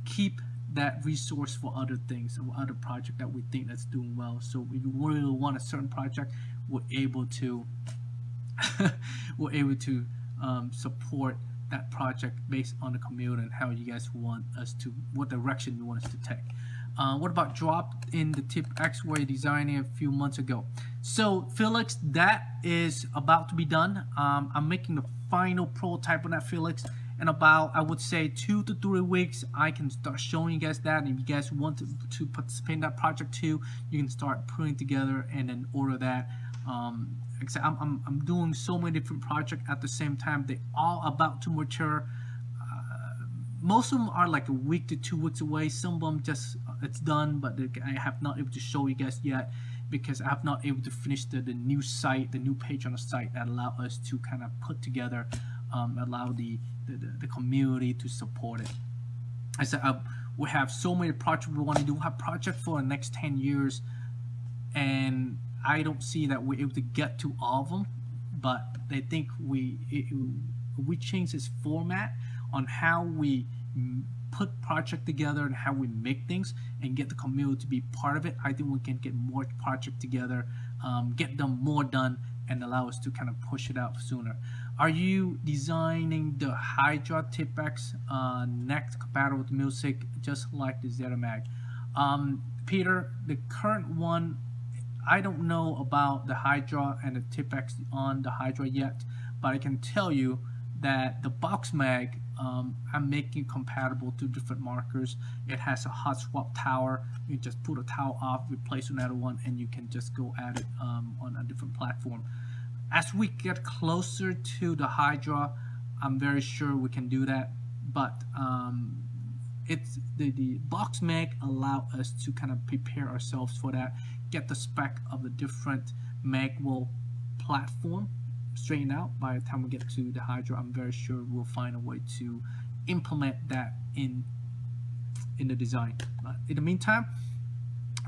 keep that resource for other things or other project that we think that's doing well. So if you really want a certain project, we're able to support that project based on the community and how you guys want us to, what direction you want us to take. What about drop in the tip X we're designing a few months ago? So Felix, that is about to be done. I'm making the final prototype on that, Felix. In about, I would say, 2 to 3 weeks, I can start showing you guys that. And if you guys want to participate in that project too, you can start putting together and then order that. I'm doing so many different projects at the same time. They're all about to mature. Most of them are like a week to 2 weeks away. Some of them just it's done, but I have not able to show you guys yet because I have not able to finish the new site, the new page on the site that allow us to kind of put together, allow the community to support it. I said we have so many projects we want to do. We have projects for the next 10 years, and I don't see that we're able to get to all of them, but I think we change this format on how we put project together and how we make things and get the community to be part of it. I think we can get more project together, get them more done, and allow us to kind of push it out sooner. Are you designing the Hydra Tip-X next compatible with music just like the ZetaMag? Peter, the current one, I don't know about the Hydra and the Tip-X on the Hydra yet, but I can tell you that the box mag I'm making compatible to different markers. It has a hot swap tower. You just put a tower off, replace another one, and you can just go at it on a different platform. As we get closer to the Hydra, I'm very sure we can do that, but it's the box mag allow us to kind of prepare ourselves for that, get the spec of the different magwell platform straightened out. By the time we get to the Hydra, I'm very sure we'll find a way to implement that in the design. But in the meantime,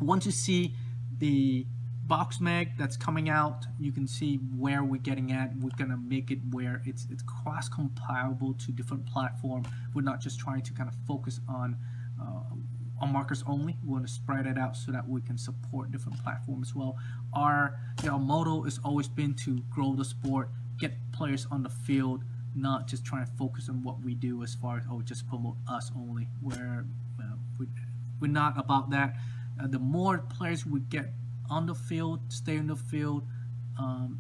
once you see the box mag that's coming out, you can see where we're getting at. We're gonna make it where it's cross compatible to different platform. We're not just trying to kind of focus on markers only. We want to spread it out so that we can support different platforms as well. Our motto has always been to grow the sport, get players on the field, not just trying to focus on what we do as far as just promote us only. We're not about that. The more players we get on the field, stay in the field,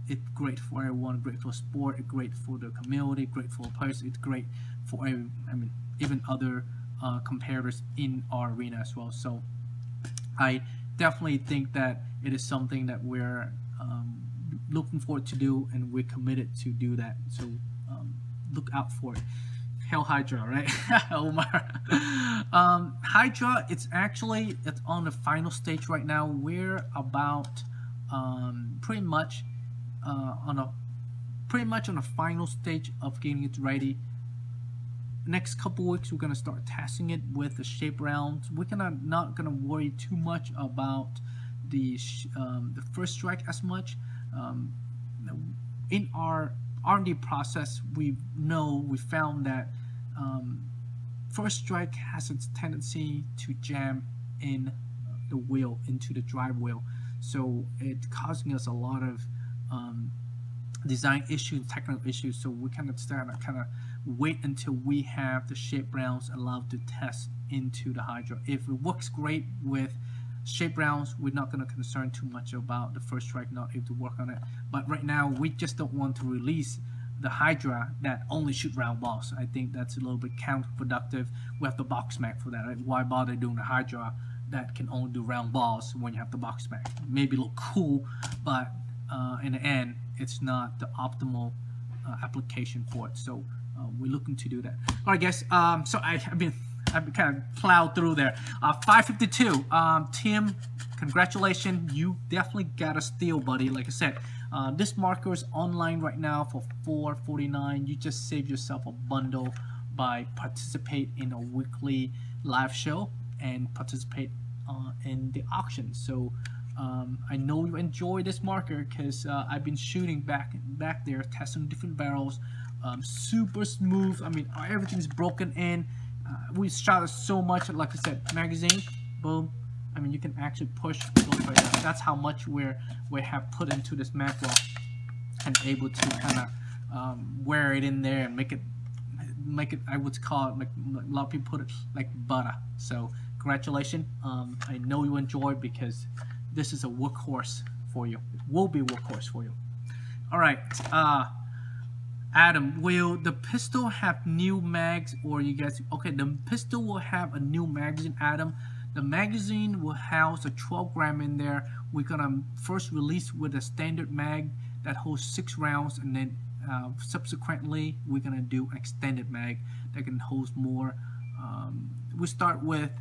it's great for everyone, great for sport, it's great for the community, great for players, it's great for even other competitors in our arena as well. So I definitely think that it is something that we're looking forward to do, and we're committed to do that. So look out for it. Hell Hydra, right? Omar. Hydra, it's on the final stage right now. We're about pretty much on the final stage of getting it ready. Next couple weeks, we're gonna start testing it with the shape rounds. We're not gonna worry too much about the first strike as much. In our R&D process, we found that first strike has its tendency to jam in the wheel, into the drive wheel, so it's causing us a lot of design issues, technical issues. So we kind of wait until we have the shape rounds allowed to test into the Hydra. If it works great with shape rounds, we're not going to concern too much about the first strike not able to work on it. But right now, we just don't want to release the Hydra that only shoot round balls. I think that's a little bit counterproductive. We have the box mag for that, right? Why bother doing the Hydra that can only do round balls when you have the box mag? Maybe look cool, but in the end, it's not the optimal application for it. So we're looking to do that. All right, guys. So I've been kind of plowed through there. 552. Tim, congratulations. You definitely got a steal, buddy. Like I said, this marker is online right now for $4.49. You just saved yourself a bundle by participate in a weekly live show and participate in the auction. So I know you enjoy this marker because I've been shooting back there, testing different barrels. Super smooth. I mean, everything's broken in. We shot it so much. Like I said, magazine, boom. I mean, you can actually push. That's how much we have put into this mag well, and able to kind of wear it in there and make it. I would call it, like a lot of people put it, like butter. So congratulations. I know you enjoy, because this is a workhorse for you. It will be a workhorse for you. All right. Adam, will the pistol have new mags, or you guys? Okay, the pistol will have a new magazine, Adam. The magazine will house a 12 gram in there. We're gonna first release with a standard mag that holds 6 rounds, and then subsequently we're gonna do an extended mag that can hold more. We start with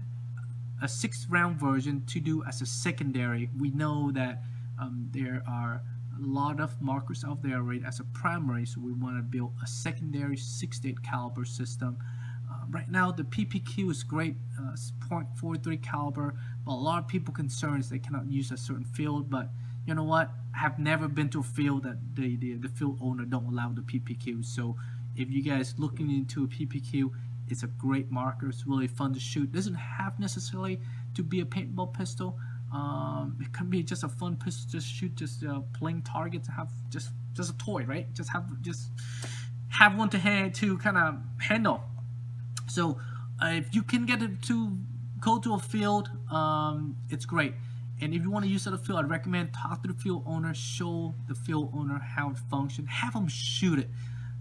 a 6 round version to do as a secondary. We know that there are a lot of markers out there already as a primary, so we want to build a secondary 68 caliber system. Right now the PPQ is great, .43 caliber, but a lot of people concerned they cannot use a certain field. But you know what, I have never been to a field that the field owner don't allow the PPQ. So if you guys looking into a PPQ, it's a great marker. It's really fun to shoot. It doesn't have necessarily to be a paintball pistol. It can be just a fun pistol, just shoot, just playing targets, have just a toy, right? Just have one to hand to kind of handle. So if you can get it to go to a field, it's great. And if you want to use it at a field, I'd recommend talk to the field owner, show the field owner how it functions, have them shoot it.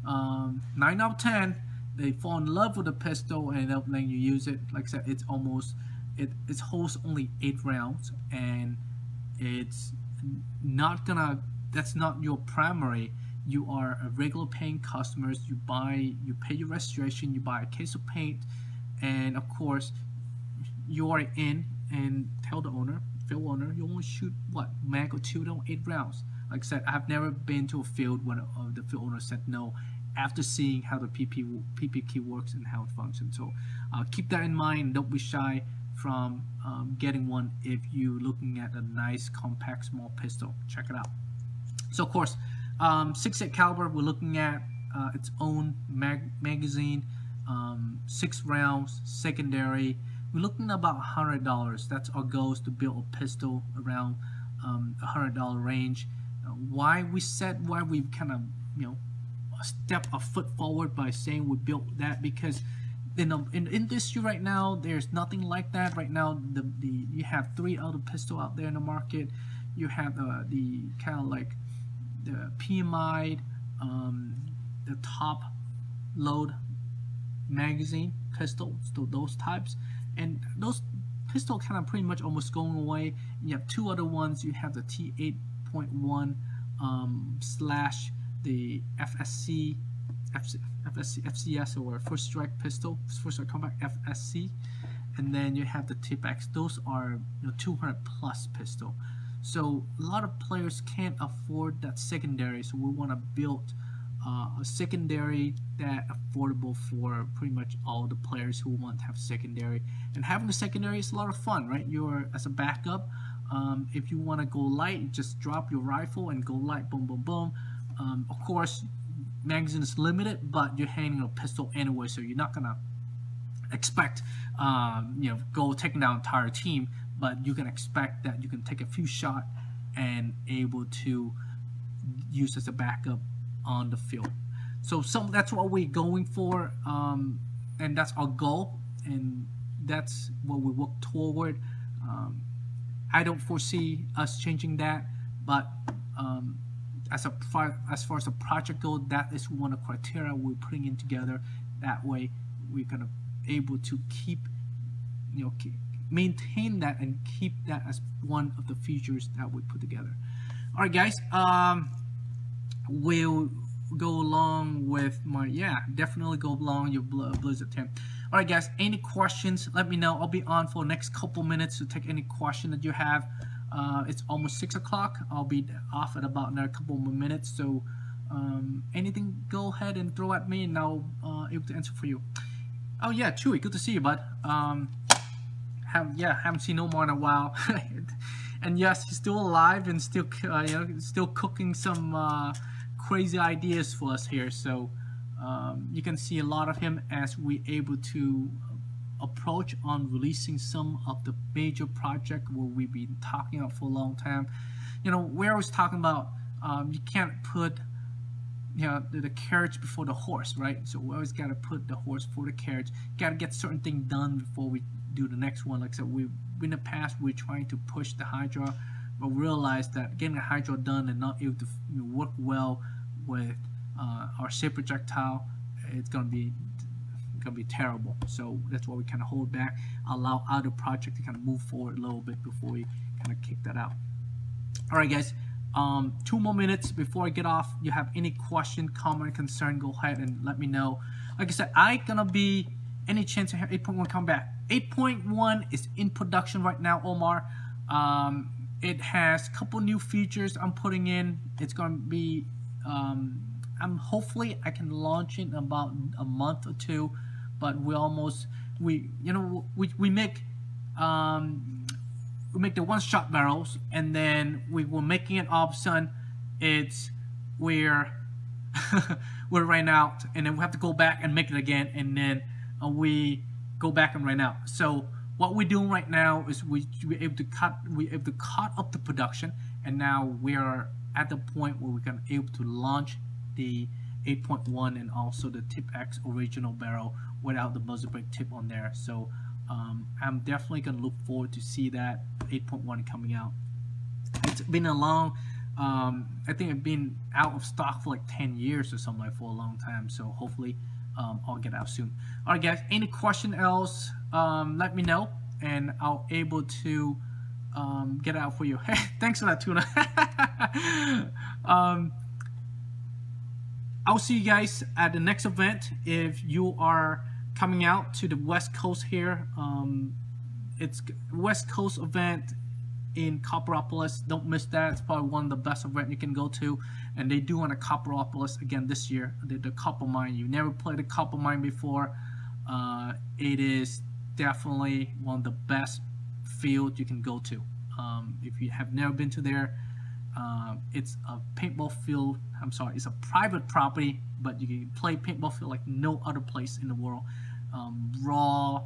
9 out of 10, they fall in love with the pistol and end up letting you use it. Like I said, it's almost. It holds only 8 rounds, and it's not gonna. That's not your primary. You are a regular paying customers. You pay your registration. You buy a case of paint, and of course, you are in and tell the owner, field owner, you only shoot what, mag or 2 on 8 rounds. Like I said, I've never been to a field when the field owner said no, after seeing how the PPQ works and how it functions. So keep that in mind. Don't be shy from getting one if you're looking at a nice compact small pistol. Check it out. So of course, 68 caliber, we're looking at its own magazine, 6 rounds, secondary. We're looking at about $100. That's our goal, is to build a pistol around $100 range. Why we kind of step a foot forward by saying we built that, because in the industry right now, there's nothing like that. Right now, you have 3 other pistol out there in the market. You have the kind of like the PMI, the top load magazine pistol, so those types, and those pistol kind of pretty much almost going away. You have 2 other ones. You have the T8.1 slash the FCS, or first strike pistol, first strike combat FSC, and then you have the Tip-X. Those are 200 plus pistol. So a lot of players can't afford that secondary, so we want to build a secondary that affordable for pretty much all the players who want to have secondary. And having a secondary is a lot of fun, right? You're as a backup. If you want to go light, you just drop your rifle and go light, boom, boom, boom. Of course, magazine is limited, but you're handling a pistol anyway, so you're not gonna expect go taking down an entire team, but you can expect that you can take a few shots and able to use as a backup on the field. So that's what we're going for, and that's our goal, and that's what we work toward. I don't foresee us changing that, but as far as the project goes, that is one of the criteria we're putting in together. That way, we're gonna able to keep, maintain that and keep that as one of the features that we put together. All right, guys. We'll go along with my definitely go along your Blizzard 10. All right, guys. Any questions? Let me know. I'll be on for the next couple minutes to take any question that you have. It's almost 6 o'clock. I'll be off at about another couple more minutes. So anything, go ahead and throw at me, and I'll able to answer for you. Oh yeah, Chewy, good to see you, bud. Haven't seen Omar in a while. And yes, he's still alive and still still cooking some crazy ideas for us here. So you can see a lot of him as we able to approach on releasing some of the major project where we've been talking about for a long time. We're always talking about you can't put the carriage before the horse, right? So we always got to put the horse before the carriage. Got to get certain things done before we do the next one. Like I said, in the past we're trying to push the Hydra, but realized that getting the Hydra done and not able to work well with our ship projectile, it's gonna be terrible. So that's why we kind of hold back, allow other project to kind of move forward a little bit before we kind of kick that out. All right, guys. 2 more minutes before I get off. You have any question, comment, concern, go ahead and let me know. Like I said, I gonna be any chance to have 8.1 come back. 8.1 is in production right now, Omar. It has a couple new features I'm putting in. It's gonna be hopefully I can launch it in about a month or two, but we make the one-shot barrels, and then we were making it all of a sudden we're ran out, and then we have to go back and make it again, and then we go back and run out. So what we're doing right now is we're able to cut up the production, and now we are at the point where we're gonna able to launch the 8.1 and also the Tip X original barrel without the buzzer brake tip on there. So I'm definitely gonna look forward to see that 8.1 coming out. It's been a long I think it's been out of stock for like 10 years or something, like for a long time. So hopefully I'll get out soon. All right, guys, any question else, let me know and I'll able to get out for you. Thanks for that, Tuna. I'll see you guys at the next event. If you are coming out to the West Coast here, it's West Coast event in Copperopolis. Don't miss that. It's probably one of the best events you can go to. And they do want a Copperopolis again this year. The copper mine. You never played a copper mine before. It is definitely one of the best fields you can go to. If you have never been to there, it's a paintball field. I'm sorry, it's a private property, but you can play paintball field like no other place in the world. Raw,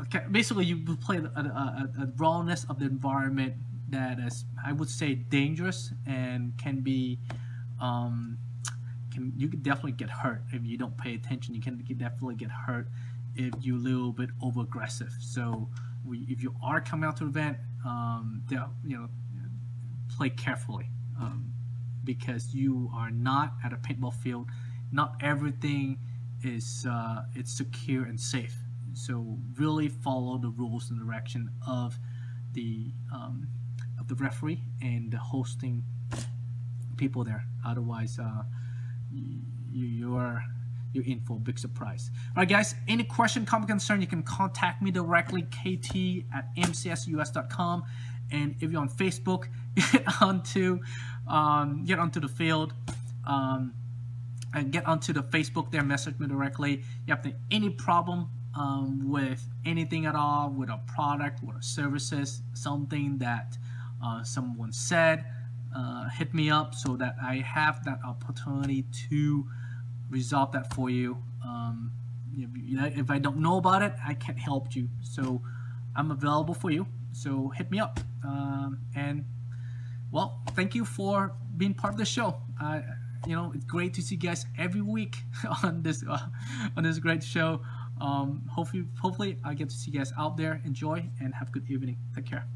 okay, basically you play a rawness of the environment that is, I would say, dangerous and can be, you can definitely get hurt if you don't pay attention. You can definitely get hurt if you're a little bit over aggressive. So if you are coming out to the event, play carefully, because you are not at a paintball field. Not everything is it's secure and safe. So really follow the rules and direction of the referee and the hosting people there. Otherwise, you're in for a big surprise. All right, guys. Any question, comment, concern, you can contact me directly, kt@mcsus.com. And if you're on Facebook, get onto the field, and get onto the Facebook there. Message me directly. You have any problem with anything at all, with a product, with a services, something that someone said, hit me up so that I have that opportunity to resolve that for you. If I don't know about it, I can't help you. So I'm available for you. So hit me up. And well, thank you for being part of the show. It's great to see you guys every week on this great show. Hopefully I get to see you guys out there. Enjoy and have a good evening. Take care.